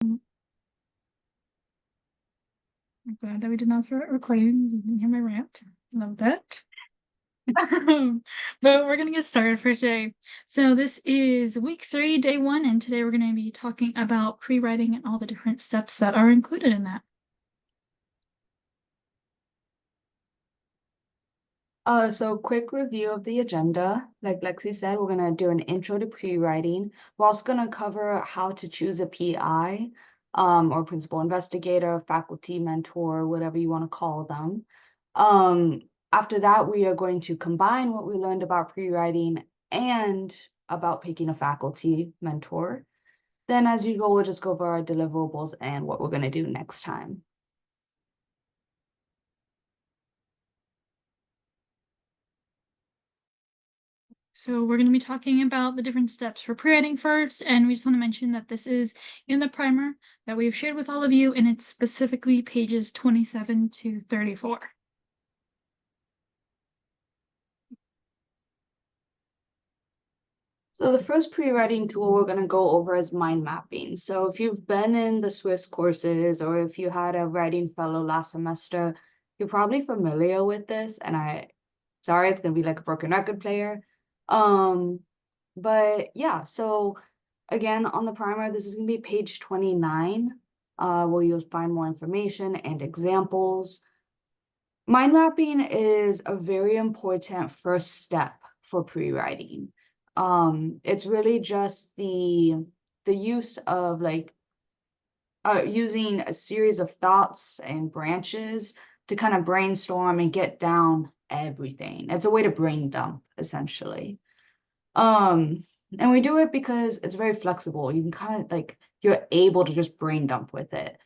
I'm glad that we did not start recording. You didn't hear my rant. Love that. But we're going to get started for today. So this is week 3, day 1, and today we're going to be talking about pre-writing and all the different steps that are included in that. So quick review of the agenda. Like Lexi said, we're gonna do an intro to pre-writing. We're also gonna cover how to choose a PI, or principal investigator, faculty mentor, whatever you want to call them. After that, we are going to combine what we learned about pre-writing and about picking a faculty mentor. Then, as usual, we'll just go over our deliverables and what we're gonna do next time. So we're going to be talking about the different steps for pre-writing first, and we just want to mention that this is in the primer that we've shared with all of you, and it's specifically pages 27 to 34. So the first pre-writing tool we're going to go over is mind mapping. So if you've been in the Swiss courses or if you had a writing fellow last semester, you're probably familiar with this. And sorry, it's going to be like a broken record player. But yeah, so again, on the primer, this is going to be page 29, where you'll find more information and examples. Mind mapping is a very important first step for pre-writing. It's really just the use of like using a series of thoughts and branches to kind of brainstorm and get down everything. It's a way to brain dump, essentially. And we do it because it's very flexible. You can kind of like you're able to just brain dump with it.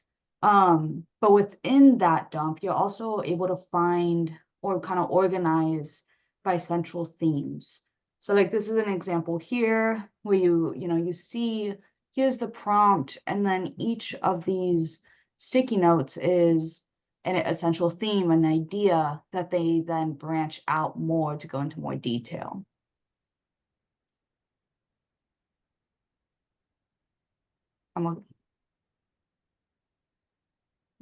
But within that dump, you're also able to find or kind of organize by central themes. So like this is an example here where you see here's the prompt, and then each of these sticky notes is an essential theme, an idea that they then branch out more to go into more detail.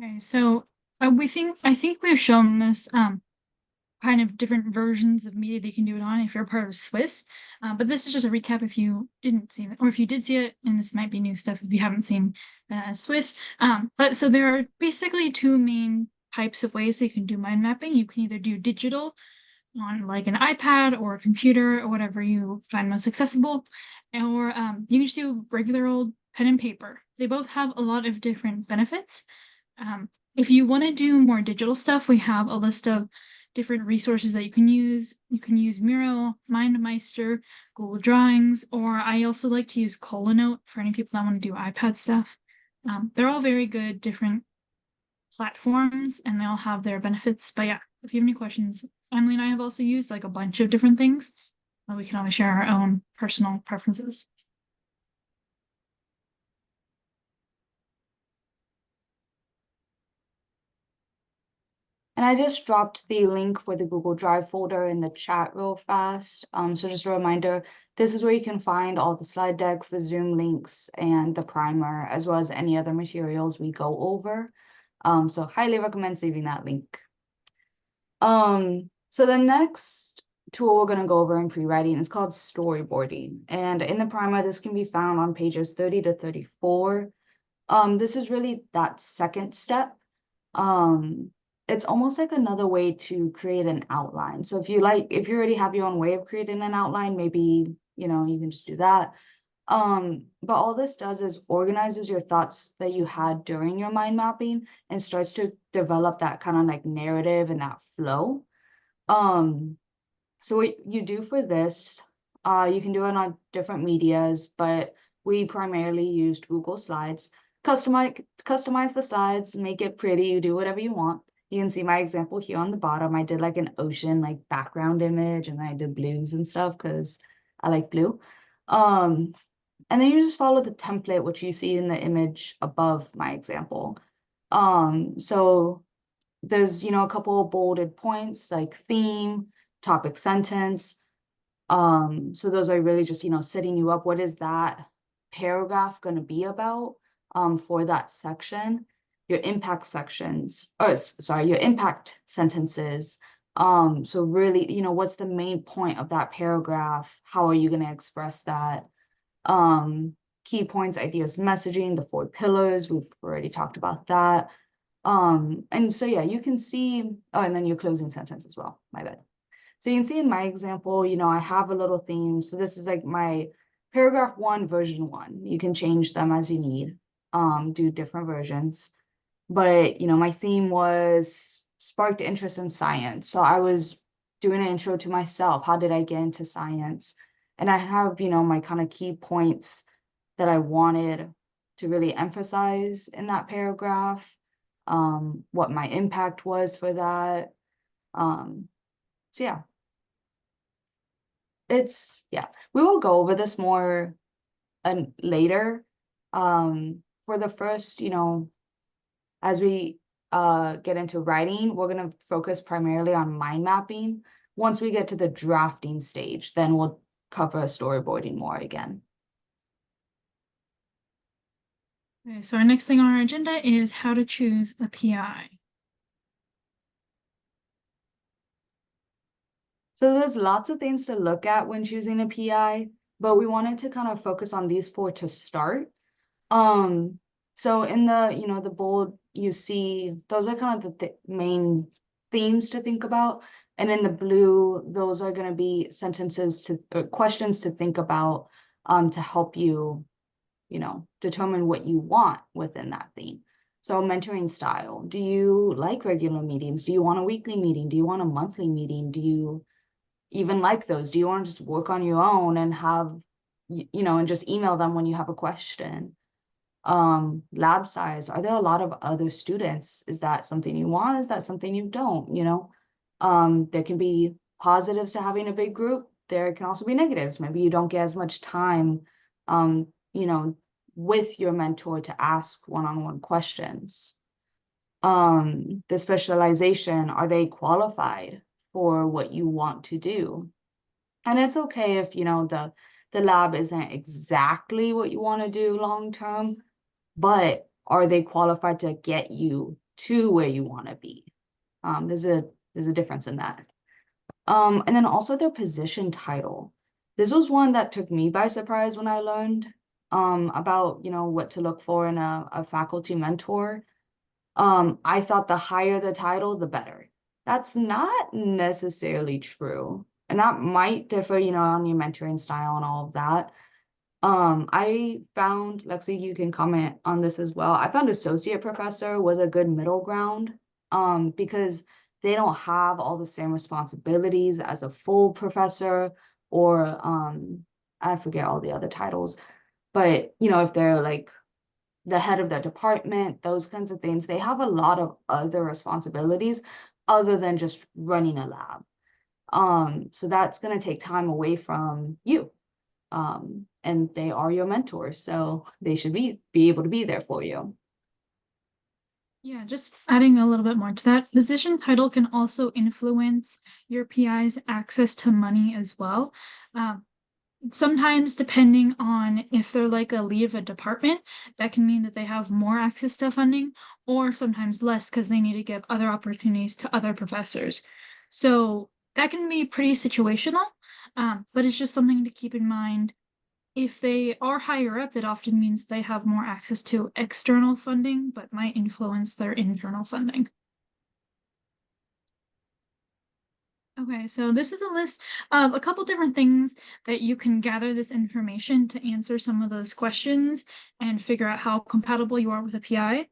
Okay, so I think we've shown this kind of different versions of media that you can do it on if you're part of Swiss. But this is just a recap if you didn't see it, or if you did see it, and this might be new stuff if you haven't seen Swiss. But so there are basically 2 main types of ways that you can do mind mapping. You can either do digital on like an iPad or a computer or whatever you find most accessible, or you can just do regular old pen and paper. They both have a lot of different benefits. If you want to do more digital stuff, we have a list of different resources that you can use. You can use Miro, MindMeister, Google Drawings, or I also like to use Colanote for any people that want to do iPad stuff. They're all very good, different platforms, and they all have their benefits. But yeah, if you have any questions, Emily and I have also used like a bunch of different things. We can always share our own personal preferences. And I just dropped the link for the Google Drive folder in the chat real fast. So just a reminder, this is where you can find all the slide decks, the Zoom links, and the primer, as well as any other materials we go over. So highly recommend saving that link. So the next tool we're going to go over in pre-writing is called storyboarding. And in the primer, this can be found on pages 30 to 34. This is really that second step. It's almost like another way to create an outline. So if you already have your own way of creating an outline, maybe, you can just do that. But all this does is organizes your thoughts that you had during your mind mapping and starts to develop that kind of like narrative and that flow. So what you do for this, you can do it on different medias, but we primarily used Google Slides. Customize the slides, make it pretty, you do whatever you want. You can see my example here on the bottom. I did like an ocean like background image, and then I did blues and stuff because I like blue. And then you just follow the template, which you see in the image above my example. So there's, a couple of bolded points like theme, topic, sentence. So those are really just, setting you up. What is that paragraph going to be about? for that section, your impact sections, or sorry, your impact sentences. So really, what's the main point of that paragraph? How are you going to express that? Key points, ideas, messaging, the 4 pillars, we've already talked about that. And so yeah, you can see, oh, and then your closing sentence as well, my bad. So you can see in my example, I have a little theme. So this is like my paragraph 1, version 1. You can change them as you need, do different versions. But, my theme was sparked interest in science. So I was doing an intro to myself. How did I get into science? And I have, my kind of key points that I wanted to really emphasize in that paragraph, what my impact was for that. So yeah, we will go over this more later. For the first, as we get into writing, we're going to focus primarily on mind mapping. Once we get to the drafting stage, then we'll cover storyboarding more again. Okay, so our next thing on our agenda is how to choose a PI. So there's lots of things to look at when choosing a PI, but we wanted to kind of focus on these 4 to start. So in the, the bold, you see, those are kind of the main themes to think about. And in the blue, those are going to be sentences questions to think about, to help you, determine what you want within that theme. So mentoring style, do you like regular meetings? Do you want a weekly meeting? Do you want a monthly meeting? Do you even like those? Do you want to just work on your own and have, and just email them when you have a question? Lab size, are there a lot of other students? Is that something you want? Is that something you don't? There can be positives to having a big group. There can also be negatives. Maybe you don't get as much time, with your mentor to ask one-on-one questions. The specialization, are they qualified for what you want to do? And it's okay if, the lab isn't exactly what you want to do long term, but are they qualified to get you to where you want to be? There's a difference in that. And then also their position title. This was one that took me by surprise when I learned about, what to look for in a faculty mentor. I thought the higher the title, the better. That's not necessarily true. And that might differ, on your mentoring style and all of that. I found, Lexi, you can comment on this as well. I found associate professor was a good middle ground, because they don't have all the same responsibilities as a full professor, or I forget all the other titles, but if they're like the head of their department, those kinds of things, they have a lot of other responsibilities other than just running a lab. So that's going to take time away from you. And they are your mentors, so they should be able to be there for you. Yeah, just adding a little bit more to that, position title can also influence your PI's access to money as well. Sometimes, depending on if they're like a lead of a department, that can mean that they have more access to funding, or sometimes less because they need to give other opportunities to other professors. So that can be pretty situational, but it's just something to keep in mind. If they are higher up, that often means they have more access to external funding, but might influence their internal funding. Okay, so this is a list of a couple different things that you can gather this information to answer some of those questions and figure out how compatible you are with a PI.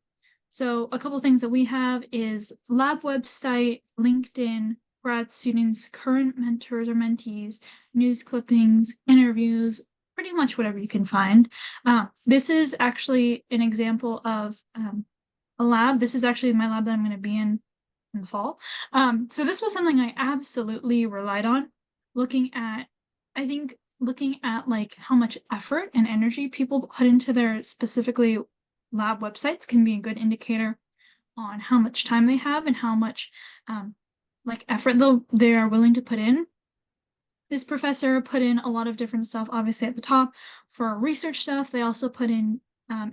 So a couple things that we have is lab website, LinkedIn, grad students, current mentors or mentees, news clippings, interviews, pretty much whatever you can find. This is actually an example of a lab. This is actually my lab that I'm going to be in the fall. So this was something I absolutely relied on, I think looking at like how much effort and energy people put into their specifically lab websites can be a good indicator on how much time they have and how much like effort they are willing to put in. This professor put in a lot of different stuff, obviously at the top for research stuff. They also put in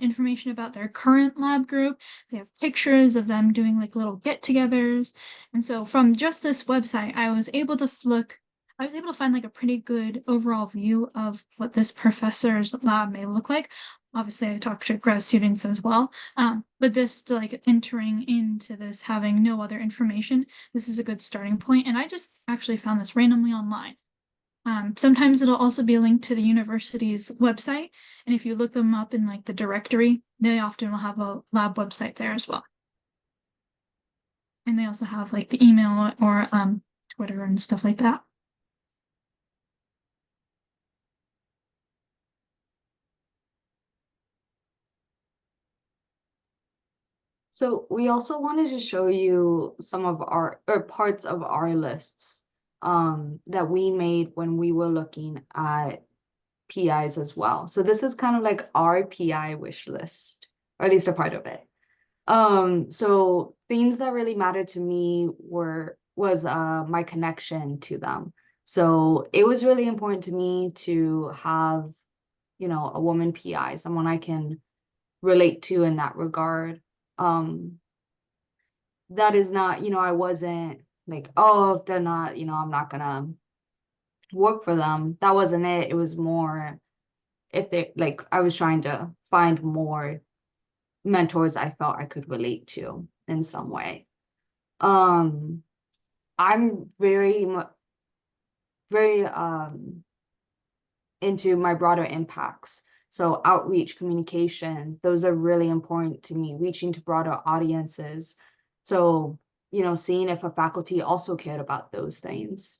information about their current lab group. They have pictures of them doing like little get-togethers. And so from just this website, I was able to find like a pretty good overall view of what this professor's lab may look like. Obviously, I talked to grad students as well. But this like entering into this, having no other information, this is a good starting point. And I just actually found this randomly online. Sometimes it'll also be linked to the university's website, and if you look them up in like the directory, they often will have a lab website there as well. And they also have like the email or Twitter and stuff like that. So we also wanted to show you some of our or parts of our lists that we made when we were looking at PIs as well. So this is kind of like our PI wish list, or at least a part of it. So things that really mattered to me was my connection to them. So it was really important to me to have, you know, a woman PI, someone I can relate to in that regard. That is not, you know, I wasn't like, oh, if they're not, you know, I'm not gonna work for them. That wasn't it. It was more if they like I was trying to find more mentors I felt I could relate to in some way. Um, I'm very into my broader impacts. So outreach, communication, those are really important to me, reaching to broader audiences. So, you know, seeing if a faculty also cared about those things.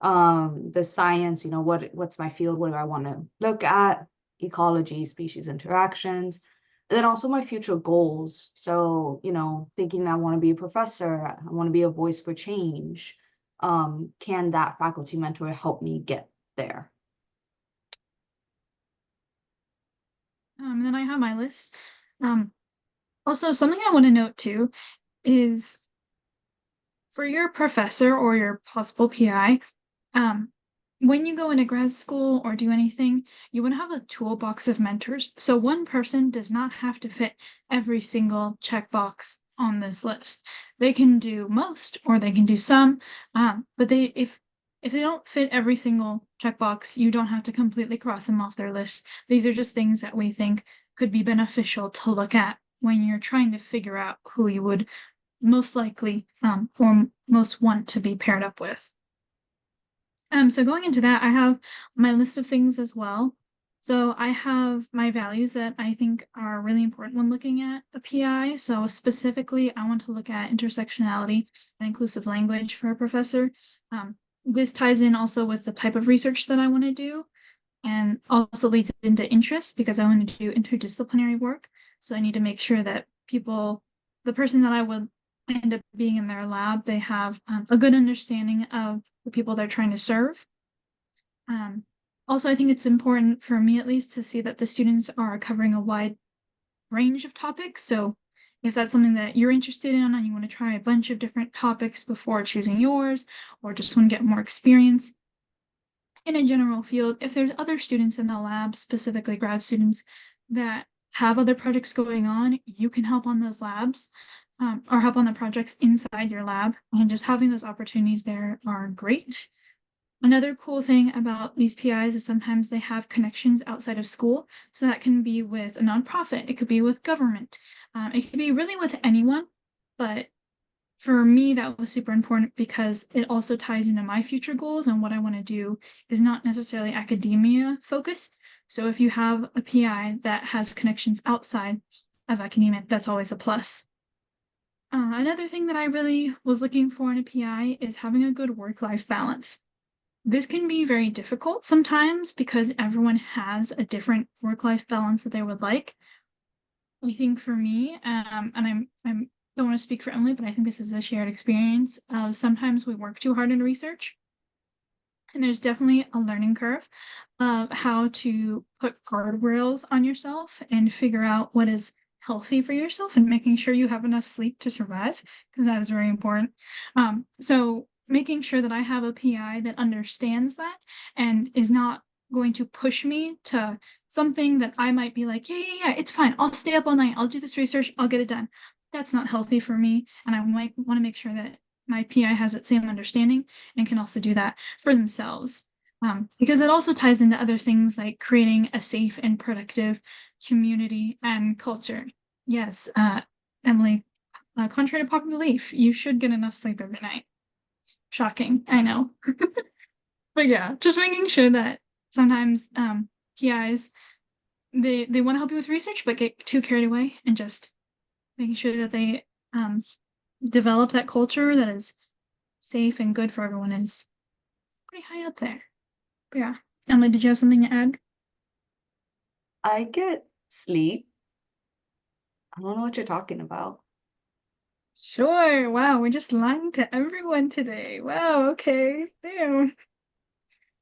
The science, you know, what's my field? What do I want to look at? Ecology, species interactions, and then also my future goals. So, you know, thinking I want to be a professor, I want to be a voice for change. Can that faculty mentor help me get there? And then I have my list. Um, Also, something I want to note too is for your professor or your possible PI, um, when you go into grad school or do anything, you want to have a toolbox of mentors. So one person does not have to fit every single checkbox on this list. They can do most or they can do some, but if they don't fit every single checkbox, you don't have to completely cross them off their list. These are just things that we think could be beneficial to look at when you're trying to figure out who you would most likely or most want to be paired up with. So going into that, I have my list of things as well. So I have my values that I think are really important when looking at a PI. So specifically, I want to look at intersectionality and inclusive language for a professor. This ties in also with the type of research that I want to do and also leads into interest because I want to do interdisciplinary work. So I need to make sure that the person that I would end up being in their lab, they have a good understanding of the people they're trying to serve. Also, I think it's important for me at least to see that the students are covering a wide range of topics. So if that's something that you're interested in and you want to try a bunch of different topics before choosing yours, or just want to get more experience in a general field, if there's other students in the lab, specifically grad students, that have other projects going on, you can help on those labs or help on the projects inside your lab. And just having those opportunities there are great. Another cool thing about these PIs is sometimes they have connections outside of school. So that can be with a nonprofit, it could be with government, it could be really with anyone. But for me, that was super important because it also ties into my future goals, and what I want to do is not necessarily academia focused. So if you have a PI that has connections outside of academia, that's always a plus. Another thing that I really was looking for in a PI is having a good work-life balance. This can be very difficult sometimes because everyone has a different work-life balance that they would like. I think for me, and I'm don't want to speak for Emily, but I think this is a shared experience of sometimes we work too hard in research. And there's definitely a learning curve of how to put guardrails on yourself and figure out what is healthy for yourself and making sure you have enough sleep to survive, because that is very important. So making sure that I have a PI that understands that and is not going to push me to something that I might be like, yeah, it's fine. I'll stay up all night. I'll do this research. I'll get it done. That's not healthy for me. And I might want to make sure that my PI has that same understanding and can also do that for themselves. Because it also ties into other things like creating a safe and productive community and culture. Yes, Emily, contrary to popular belief, you should get enough sleep every night. Shocking, I know. But yeah, just making sure that sometimes PIs they want to help you with research but get too carried away, and just making sure that they develop that culture that is safe and good for everyone is pretty high up there. But yeah. Emily, did you have something to add? I get sleep. I don't know what you're talking about. Sure. Wow, we're just lying to everyone today. Wow, okay. Damn.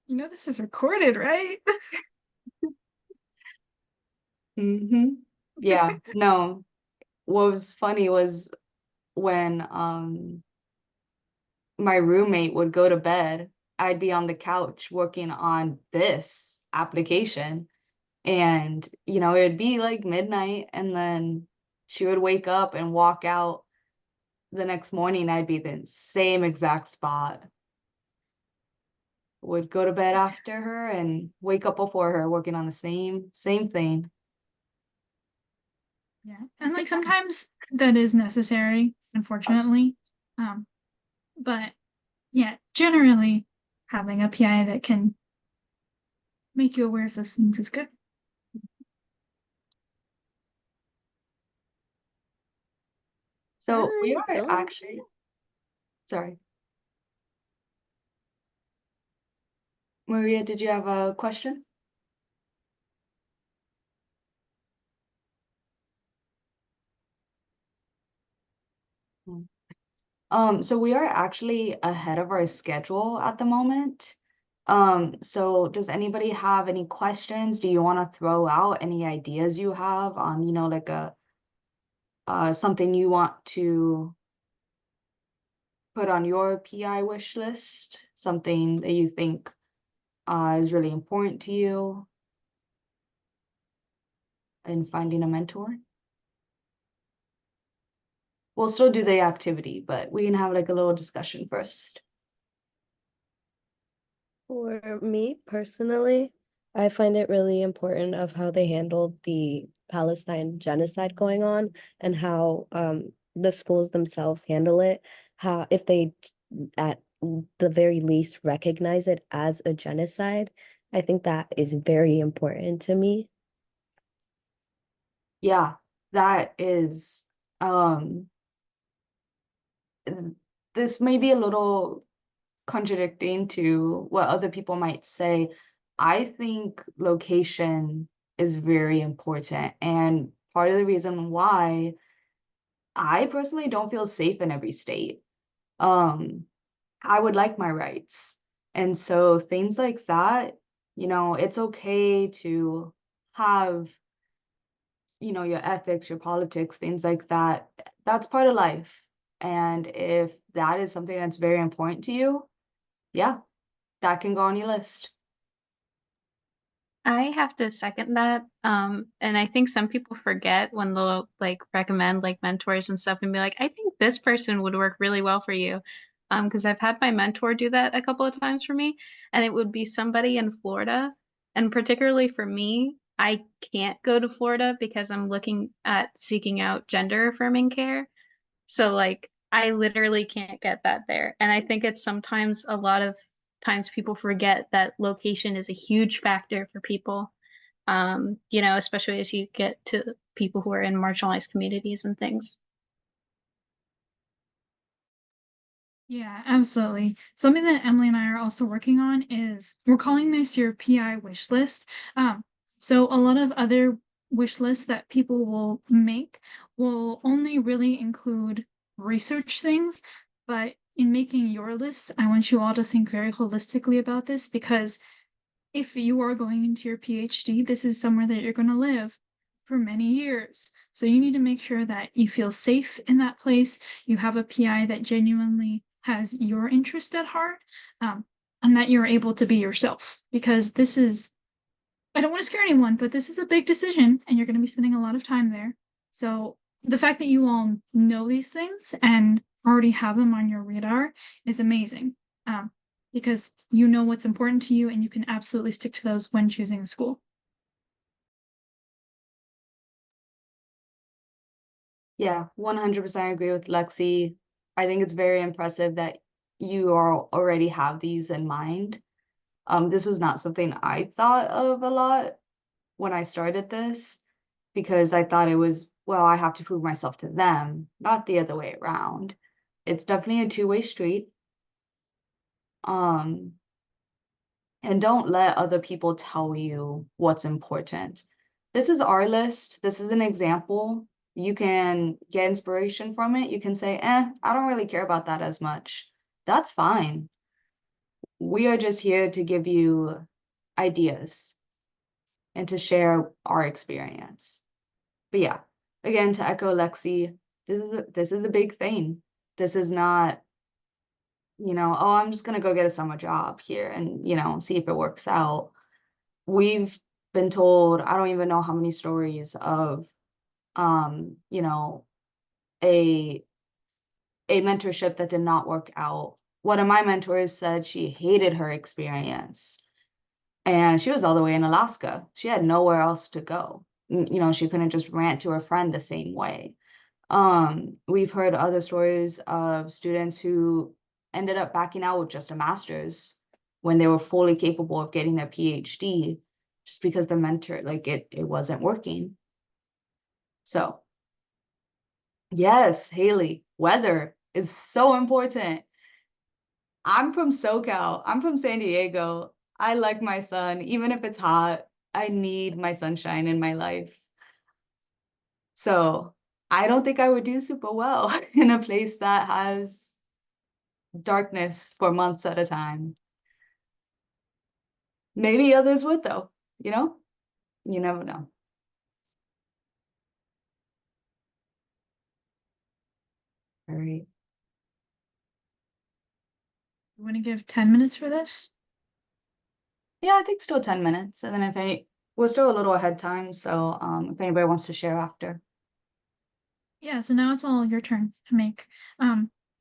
You know this is recorded, right? Yeah, no. What was funny was when my roommate would go to bed, I'd be on the couch working on this application. And, it'd be like midnight, and then she would wake up and walk out the next morning. I'd be in the same exact spot. Would go to bed after her and wake up before her working on the same thing. Yeah. And like sometimes that is necessary, unfortunately. Um, but yeah, generally having a PI that can make you aware of those things is good. So we Guys, are don't. actually, sorry, Maria, did you have a question? So we are actually ahead of our schedule at the moment. So does anybody have any questions? Do you want to throw out any ideas you have on, like a something you want to put on your PI wish list, something that you think is really important to you in finding a mentor? We'll still do the activity, but we can have like a little discussion first. For me personally, I find it really important of how they handled the Palestine genocide going on and how the schools themselves handle it. How if they at the very least recognize it as a genocide, I think that is very important to me. Yeah, that is, this may be a little contradicting to what other people might say. I think location is very important. And part of the reason why I personally don't feel safe in every state. Um, I would like my rights. And so things like that, it's okay to have, your ethics, your politics, things like that. That's part of life. And if that is something that's very important to you, yeah, that can go on your list. I have to second that. And I think some people forget when they'll like recommend like mentors and stuff and be like, I think this person would work really well for you. Because I've had my mentor do that a couple of times for me, and it would be somebody in Florida. And particularly for me, I can't go to Florida because I'm looking at seeking out gender affirming care. So like I literally can't get that there. And I think it's sometimes a lot of times people forget that location is a huge factor for people. Especially as you get to people who are in marginalized communities and things. Yeah, absolutely. Something that Emily and I are also working on is we're calling this your PI wish list. So a lot of other wish lists that people will make will only really include research things, but in making your list, I want you all to think very holistically about this, because if you are going into your PhD, this is somewhere that you're going to live for many years. So you need to make sure that you feel safe in that place. You have a PI that genuinely has your interest at heart, and that you're able to be yourself, because this is I don't want to scare anyone, but this is a big decision and you're going to be spending a lot of time there. So the fact that you all know these things and already have them on your radar is amazing. Because you know what's important to you and you can absolutely stick to those when choosing a school. Yeah, 100% agree with Lexi. I think it's very impressive that you are already have these in mind. This was not something I thought of a lot when I started this because I thought it was, well, I have to prove myself to them, not the other way around. It's definitely a two-way street. Um, and don't let other people tell you what's important. This is our list. This is an example. You can get inspiration from it. You can say, I don't really care about that as much. That's fine. We are just here to give you ideas and to share our experience. But yeah, again, to echo Lexi, this is a big thing. This is not, oh, I'm just gonna go get a summer job here and, see if it works out. We've been told, I don't even know how many stories of, you know, a mentorship that did not work out. One of my mentors said she hated her experience. And she was all the way in Alaska. She had nowhere else to go. She couldn't just rant to her friend the same way. We've heard other stories of students who ended up backing out with just a master's when they were fully capable of getting their PhD, just because the mentor, like it wasn't working. So yes, Haley, weather is so important. I'm from SoCal. I'm from San Diego. I like my sun, even if it's hot. I need my sunshine in my life. So I don't think I would do super well in a place that has darkness for months at a time. Maybe others would though, you know? You never know. All right. You want to give 10 minutes for this? Yeah, I think still 10 minutes. And then we're still a little ahead time, so if anybody wants to share after. Yeah, so now it's all your turn to make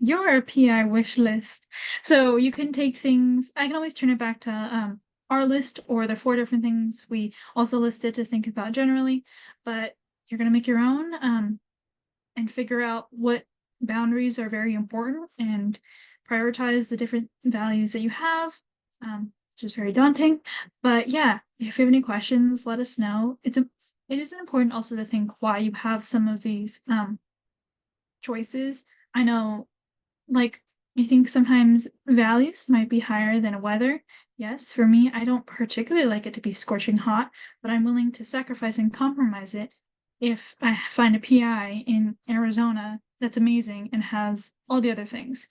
your PI wish list. So you can take things, I can always turn it back to our list or the 4 different things we also listed to think about generally, but you're gonna make your own and figure out what boundaries are very important and prioritize the different values that you have, which is very daunting. But yeah, if you have any questions, let us know. It is important also to think why you have some of these choices. I know, like, I think sometimes values might be higher than weather. Yes, for me, I don't particularly like it to be scorching hot, but I'm willing to sacrifice and compromise it if I find a PI in Arizona that's amazing and has all the other things.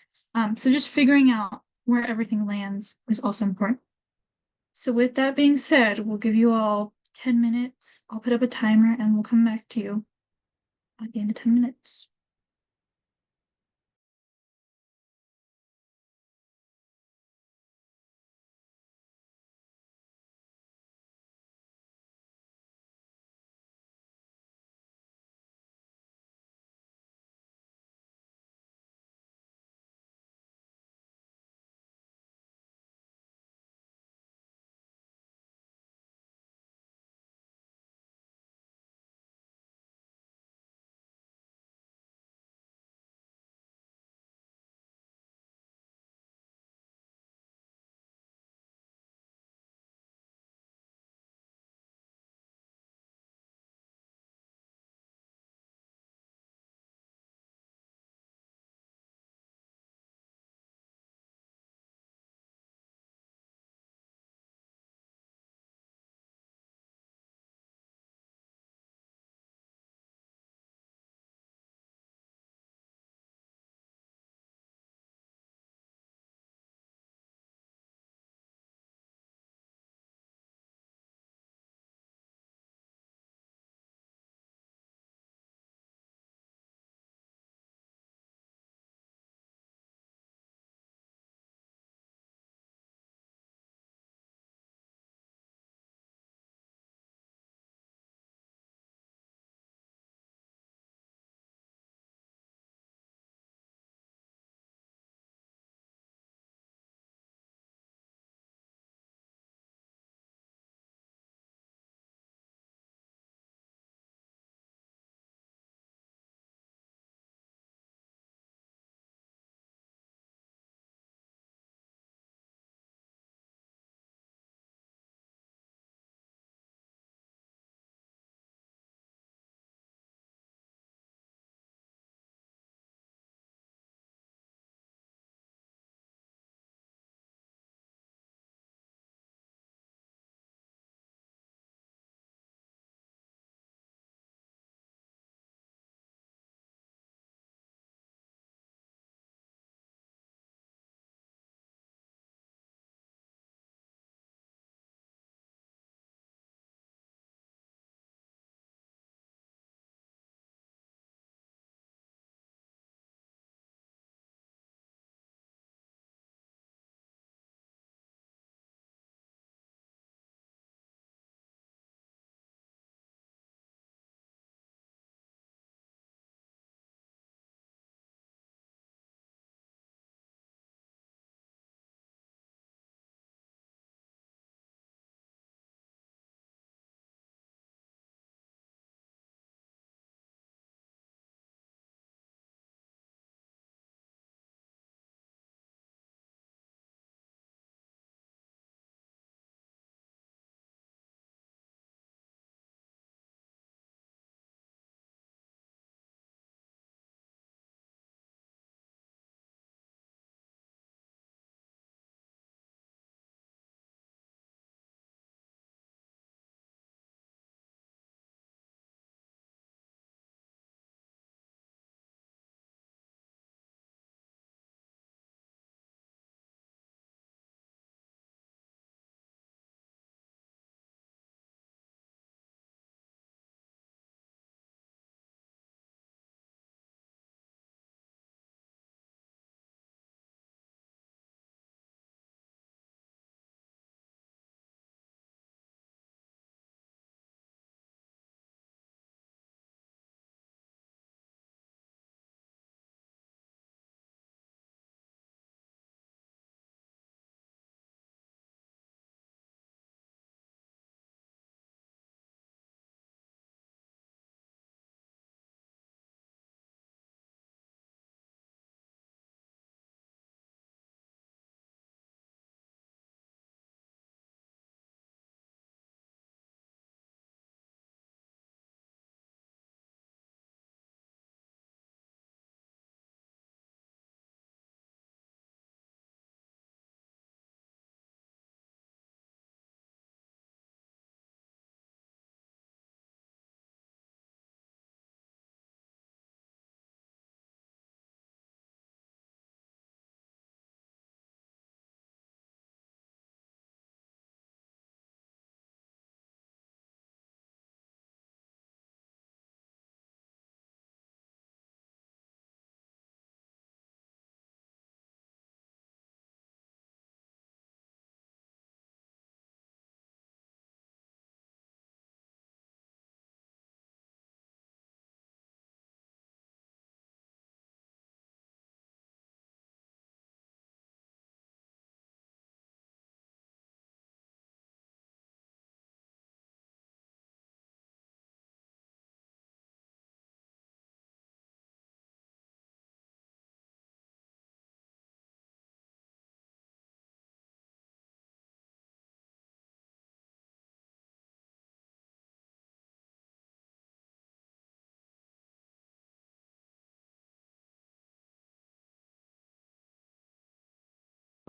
So just figuring out where everything lands is also important. So with that being said, we'll give you all 10 minutes. I'll put up a timer and we'll come back to you at the end of 10 minutes.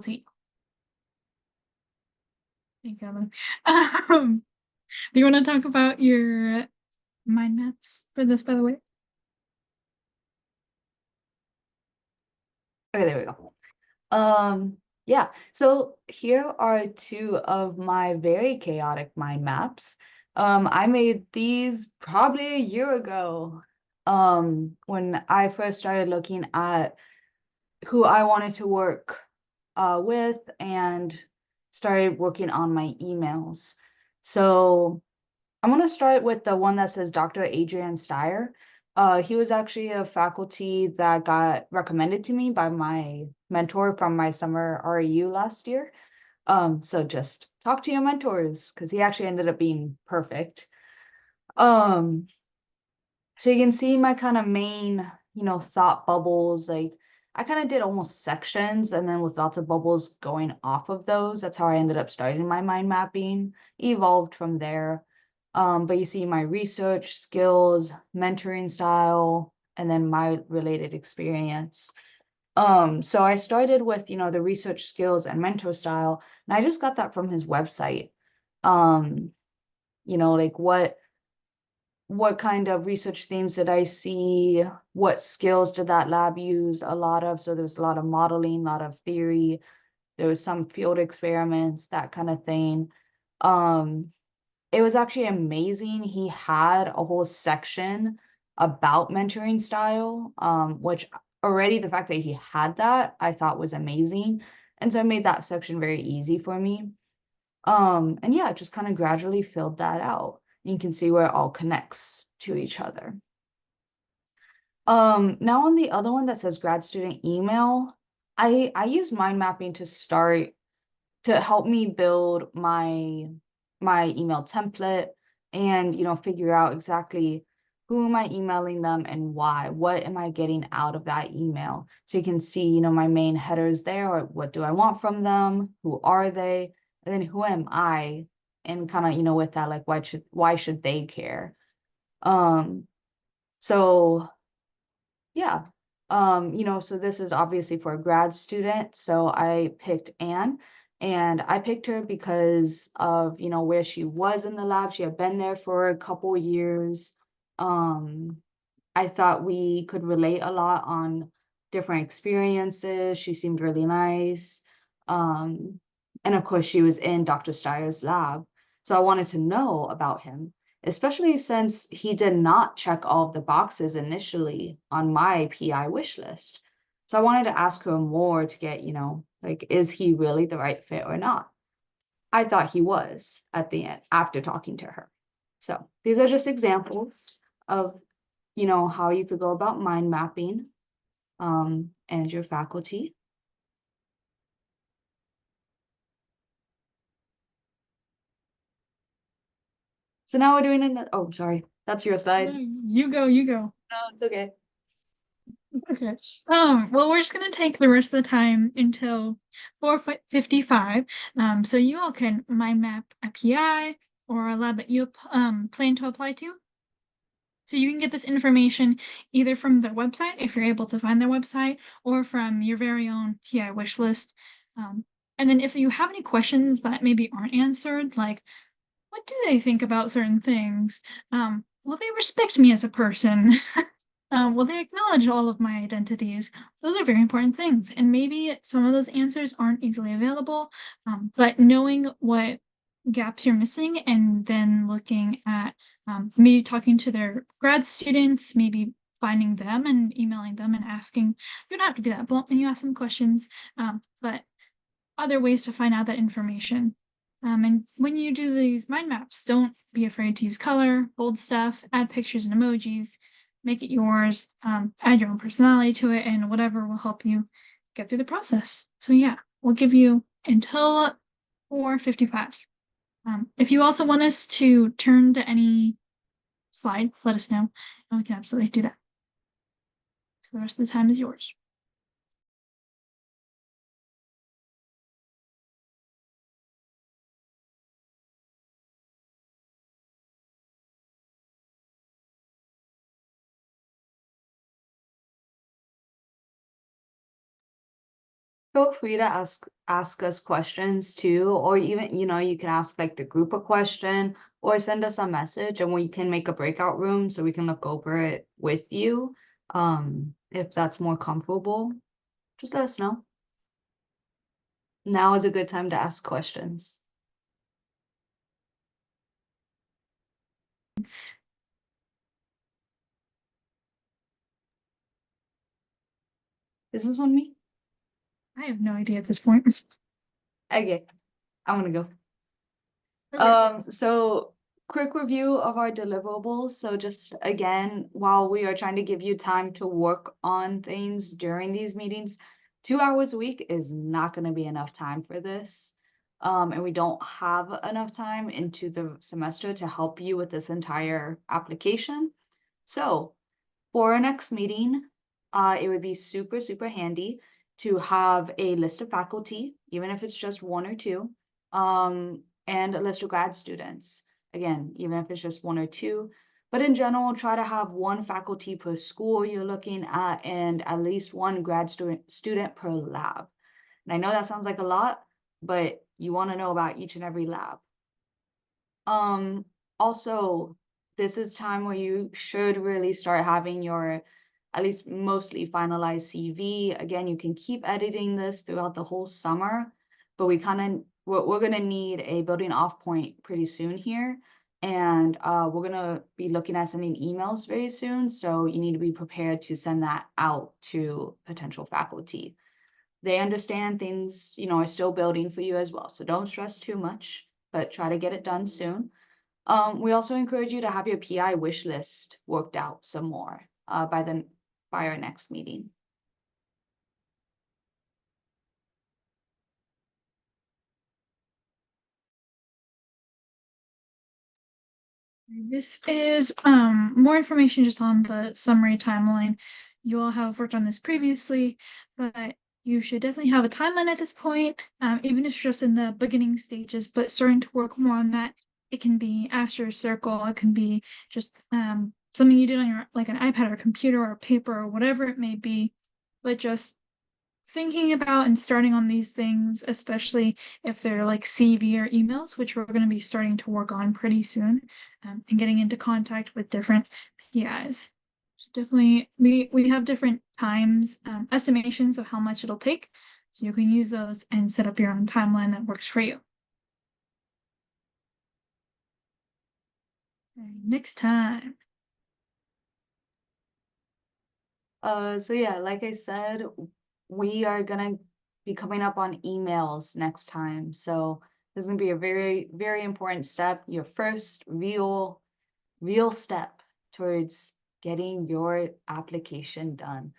Thank you, Kevin. Do you want to talk about your mind maps for this, by the way? Okay, there we go. Yeah, so here are two of my very chaotic mind maps. I made these probably a year ago, when I first started looking at who I wanted to work with and started working on my emails. So I'm going to start with the one that says Dr. Adrian Steyer. He was actually a faculty that got recommended to me by my mentor from my summer REU last year. So just talk to your mentors because he actually ended up being perfect. So you can see my kind of main, thought bubbles. Like I kind of did almost sections and then with lots of bubbles going off of those. That's how I ended up starting my mind mapping, evolved from there. But you see my research skills, mentoring style, and then my related experience. So I started with, the research skills and mentor style, and I just got that from his website. Like what kind of research themes did I see? What skills did that lab use a lot of? So there's a lot of modeling, a lot of theory. There was some field experiments, that kind of thing. It was actually amazing. He had a whole section about mentoring style, which already the fact that he had that I thought was amazing. And so I made that section very easy for me. And yeah, just kind of gradually filled that out. You can see where it all connects to each other. Now on the other one that says grad student email, I use mind mapping to start to help me build my email template and figure out exactly who am I emailing them and why. What am I getting out of that email? So you can see, my main headers there, or what do I want from them? Who are they? And then who am I? And kind of, with that, like why should they care? So yeah. So this is obviously for a grad student. So I picked Anne, and I picked her because of, where she was in the lab. She had been there for a couple years. I thought we could relate a lot on different experiences. She seemed really nice. And of course, she was in Dr. Steyer's lab. So I wanted to know about him, especially since he did not check all of the boxes initially on my PI wish list. So I wanted to ask her more to get, like, is he really the right fit or not? I thought he was at the end after talking to her. So these are just examples of, how you could go about mind mapping and your faculty. So now we're doing it. Oh, sorry. That's your slide. You go, you go. No, it's okay. Okay. Well, we're just gonna take the rest of the time until 4:55. So you all can mind map a PI or a lab that you plan to apply to. So you can get this information either from their website, if you're able to find their website, or from your very own PI wish list. And then if you have any questions that maybe aren't answered, like what do they think about certain things? Will they respect me as a person? Will they acknowledge all of my identities? Those are very important things. And maybe some of those answers aren't easily available, but knowing what gaps you're missing and then looking at maybe talking to their grad students, maybe finding them and emailing them and asking, you don't have to be that blunt when you ask them questions, but other ways to find out that information. And when you do these mind maps, don't be afraid to use color, bold stuff, add pictures and emojis, make it yours, add your own personality to it, and whatever will help you get through the process. So yeah, we'll give you until 4:55. If you also want us to turn to any slide, let us know, and we can absolutely do that. So the rest of the time is yours. Feel free to ask us questions too, or even, you can ask like the group a question or send us a message and we can make a breakout room so we can look over it with you. If that's more comfortable, just let us know. Now is a good time to ask questions. Is this one me? I have no idea at this point. Okay, I'm gonna go. Okay. So quick review of our deliverables. So just again, while we are trying to give you time to work on things during these meetings, 2 hours a week is not going to be enough time for this. And we don't have enough time into the semester to help you with this entire application. So for our next meeting, it would be super, super handy to have a list of faculty, even if it's just one or two, and a list of grad students. Again, even if it's just one or two, but in general, try to have one faculty per school you're looking at and at least one grad student per lab. And I know that sounds like a lot, but you want to know about each and every lab. Also, this is time where you should really start having your at least mostly finalized CV. Again, you can keep editing this throughout the whole summer, but we're gonna need a building off point pretty soon here. And we're gonna be looking at sending emails very soon. So you need to be prepared to send that out to potential faculty. They understand things, are still building for you as well. So don't stress too much, but try to get it done soon. We also encourage you to have your PI wish list worked out some more by our next meeting. This is more information just on the summary timeline. You all have worked on this previously, but you should definitely have a timeline at this point, even if it's just in the beginning stages, but starting to work more on that. It can be after a circle, it can be just something you did on your like an iPad or a computer or a paper or whatever it may be, but just thinking about and starting on these things, especially if they're like CV or emails, which we're going to be starting to work on pretty soon, and getting into contact with different PIs. So definitely, we have different times, estimations of how much it'll take, so you can use those and set up your own timeline that works for you. Okay, next time. So yeah, like I said, we are gonna be coming up on emails next time. So this is gonna be a very, very important step, your first real step towards getting your application done.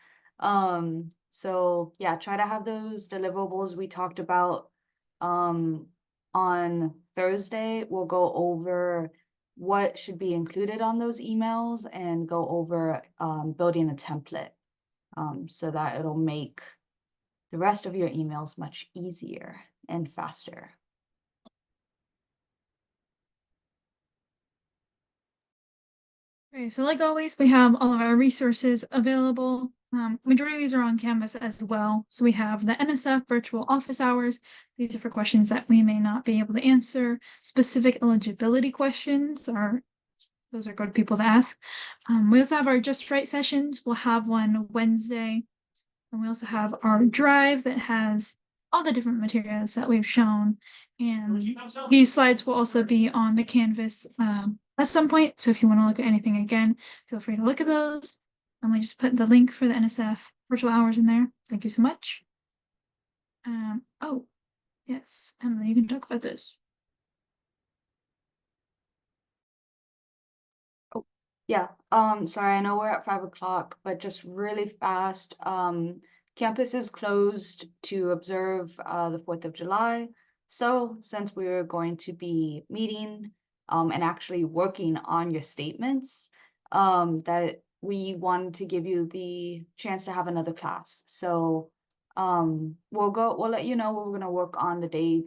So yeah, try to have those deliverables we talked about. On Thursday, we'll go over what should be included on those emails and go over building a template so that it'll make the rest of your emails much easier and faster. Okay, so like always, we have all of our resources available. Majority of these are on Canvas as well. So we have the NSF virtual office hours. These are for questions that we may not be able to answer. Specific eligibility questions are those are good people to ask. We also have our Just Right sessions. We'll have one Wednesday. And we also have our drive that has all the different materials that we've shown. And these slides will also be on the Canvas at some point. So if you want to look at anything again, feel free to look at those. And we just put the link for the NSF virtual hours in there. Thank you so much. Oh, yes, Emily, you can talk about this. Yeah, sorry, I know we're at 5 o'clock, but just really fast. Campus is closed to observe the 4th of July. So since we're going to be meeting and actually working on your statements, that we wanted to give you the chance to have another class. So we'll let you know what we're gonna work on the day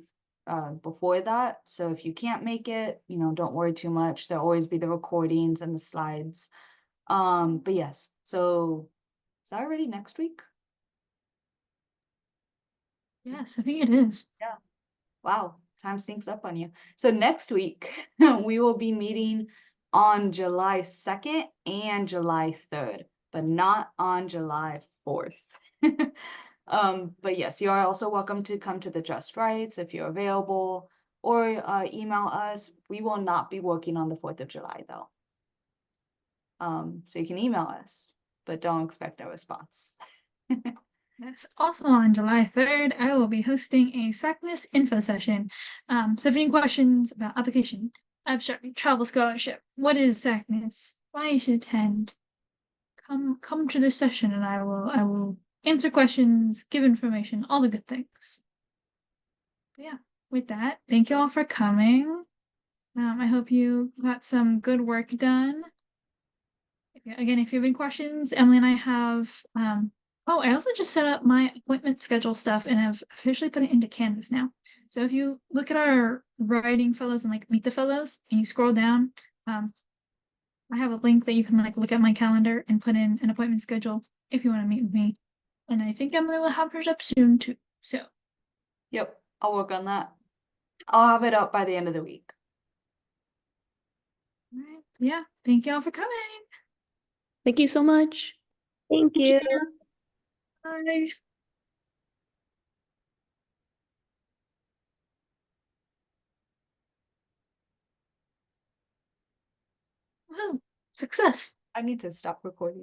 before that. So if you can't make it, don't worry too much. There'll always be the recordings and the slides. But yes, so is that already next week? Yes, I think it is. Wow, time sneaks up on you. So next week, we will be meeting on July 2nd and July 3rd, but not on July 4th. But yes, you are also welcome to come to the Just Rights if you're available, or email us. We will not be working on the 4th of July though. So you can email us, but don't expect a response. Yes. Also on July 3rd, I will be hosting a SACNIS info session. So if any questions about application, abstract, travel scholarship, what is SACNIS, why you should attend, come to this session and I will answer questions, give information, all the good things. But yeah, with that, thank you all for coming. I hope you got some good work done. Again, if you have any questions, Emily and I have oh, I also just set up my appointment schedule stuff and have officially put it into Canvas now. So if you look at our writing fellows and like meet the fellows and you scroll down, I have a link that you can like look at my calendar and put in an appointment schedule if you want to meet with me. And I think Emily will have hers up soon too. So Yep, I'll work on that. I'll have it up by the end of the week. all right. Yeah, thank you all for coming. Thank you so much. Thank you. Bye. Woohoo! Success. I need to stop recording.